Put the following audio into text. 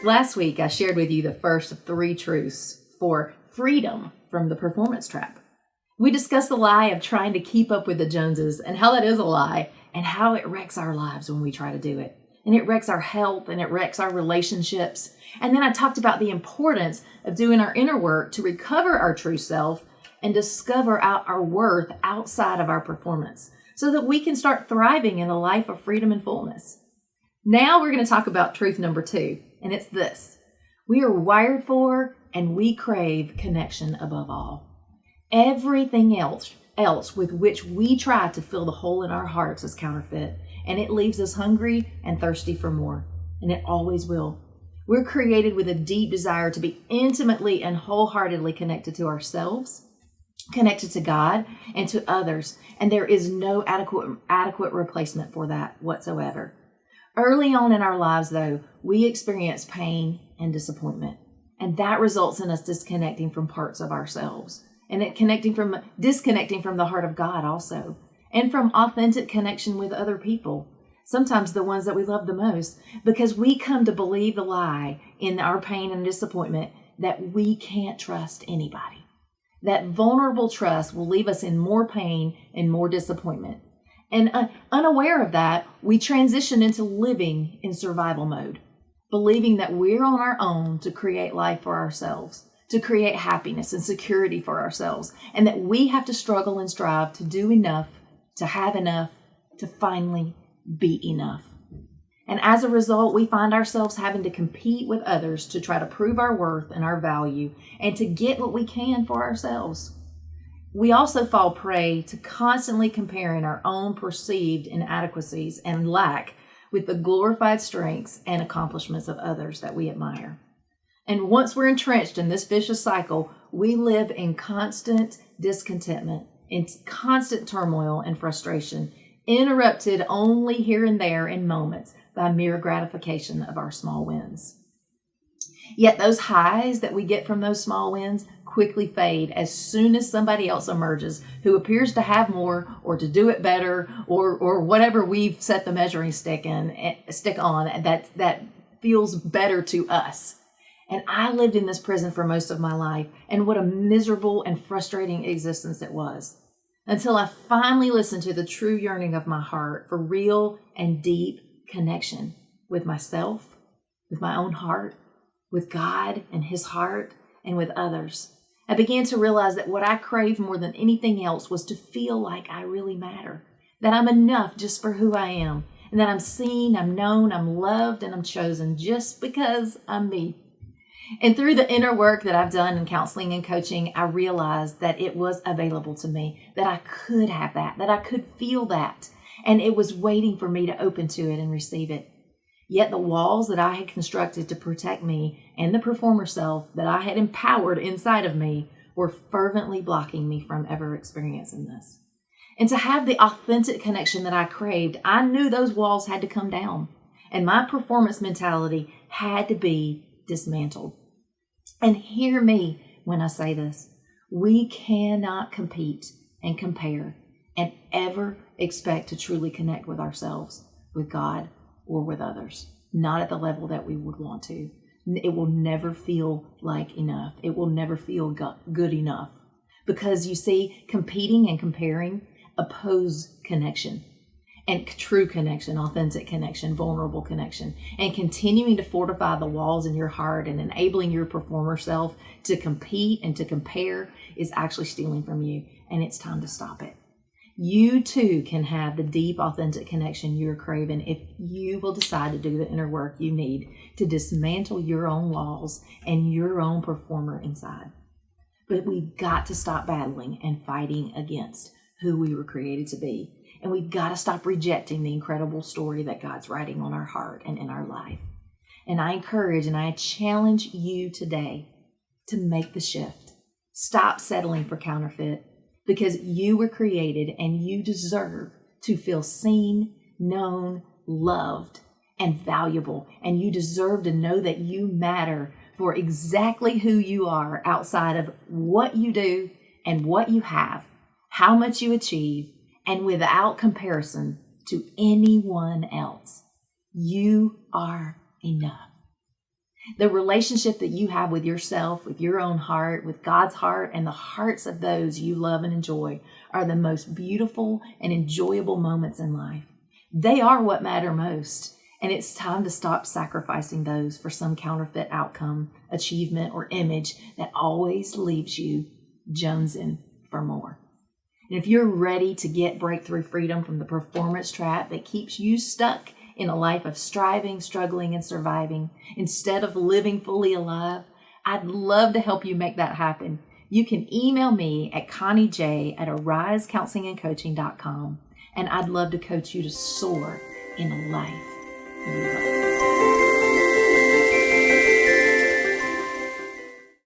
Last week, I shared with you the first of 3 truths for freedom from the performance trap. We discussed the lie of trying to keep up with the Joneses and how that is a lie and how it wrecks our lives when we try to do it. And it wrecks our health and it wrecks our relationships. And then I talked about the importance of doing our inner work to recover our true self and discover our worth outside of our performance so that we can start thriving in a life of freedom and fullness. Now we're going to talk about truth number 2, and it's this. We are wired for and we crave connection above all. Everything else with which we try to fill the hole in our hearts is counterfeit, and it leaves us hungry and thirsty for more, and it always will. We're created with a deep desire to be intimately and wholeheartedly connected to ourselves, connected to God, and to others, and there is no adequate replacement for that whatsoever. Early on in our lives, though, we experience pain and disappointment, and that results in us disconnecting from parts of ourselves, and disconnecting from the heart of God also, and from authentic connection with other people, sometimes the ones that we love the most, because we come to believe the lie in our pain and disappointment that we can't trust anybody. That vulnerable trust will leave us in more pain and more disappointment. And unaware of that, we transition into living in survival mode, believing that we're on our own to create life for ourselves, to create happiness and security for ourselves, and that we have to struggle and strive to do enough, to have enough, to finally be enough. And as a result, we find ourselves having to compete with others to try to prove our worth and our value and to get what we can for ourselves. We also fall prey to constantly comparing our own perceived inadequacies and lack with the glorified strengths and accomplishments of others that we admire. And once we're entrenched in this vicious cycle, we live in constant discontentment, in constant turmoil and frustration, interrupted only here and there in moments by mere gratification of our small wins. Yet those highs that we get from those small wins quickly fade as soon as somebody else emerges who appears to have more or to do it better or whatever we've set the measuring stick on that feels better to us. And I lived in this prison for most of my life, and what a miserable and frustrating existence it was. Until I finally listened to the true yearning of my heart for real and deep connection with myself, with my own heart, with God and His heart, and with others. I began to realize that what I craved more than anything else was to feel like I really matter, that I'm enough just for who I am, and that I'm seen, I'm known, I'm loved, and I'm chosen just because I'm me. And through the inner work that I've done in counseling and coaching, I realized that it was available to me, that I could have that I could feel that, and it was waiting for me to open to it and receive it. Yet the walls that I had constructed to protect me and the performer self that I had empowered inside of me were fervently blocking me from ever experiencing this. And to have the authentic connection that I craved, I knew those walls had to come down, and my performance mentality had to be dismantled. And hear me when I say this. We cannot compete and compare and ever expect to truly connect with ourselves, with God, or with others. Not at the level that we would want to. It will never feel like enough. It will never feel good enough. Because you see, competing and comparing oppose connection. And true connection, authentic connection, vulnerable connection, and continuing to fortify the walls in your heart and enabling your performer self to compete and to compare is actually stealing from you, and it's time to stop it. You too can have the deep, authentic connection you're craving if you will decide to do the inner work you need to dismantle your own walls and your own performer inside. But we've got to stop battling and fighting against who we were created to be. And we've got to stop rejecting the incredible story that God's writing on our heart and in our life. And I encourage and I challenge you today to make the shift. Stop settling for counterfeit, because you were created and you deserve to feel seen, known, loved, and valuable. And you deserve to know that you matter for exactly who you are outside of what you do and what you have, how much you achieve, and without comparison to anyone else. You are enough. The relationship that you have with yourself, with your own heart, with God's heart, and the hearts of those you love and enjoy are the most beautiful and enjoyable moments in life. They are what matter most. And it's time to stop sacrificing those for some counterfeit outcome, achievement, or image that always leaves you jonesing for more. And if you're ready to get breakthrough freedom from the performance trap that keeps you stuck in a life of striving, struggling, and surviving instead of living fully alive, I'd love to help you make that happen. You can email me at conniej@arisecounselingandcoaching.com, and I'd love to coach you to soar in a life you love.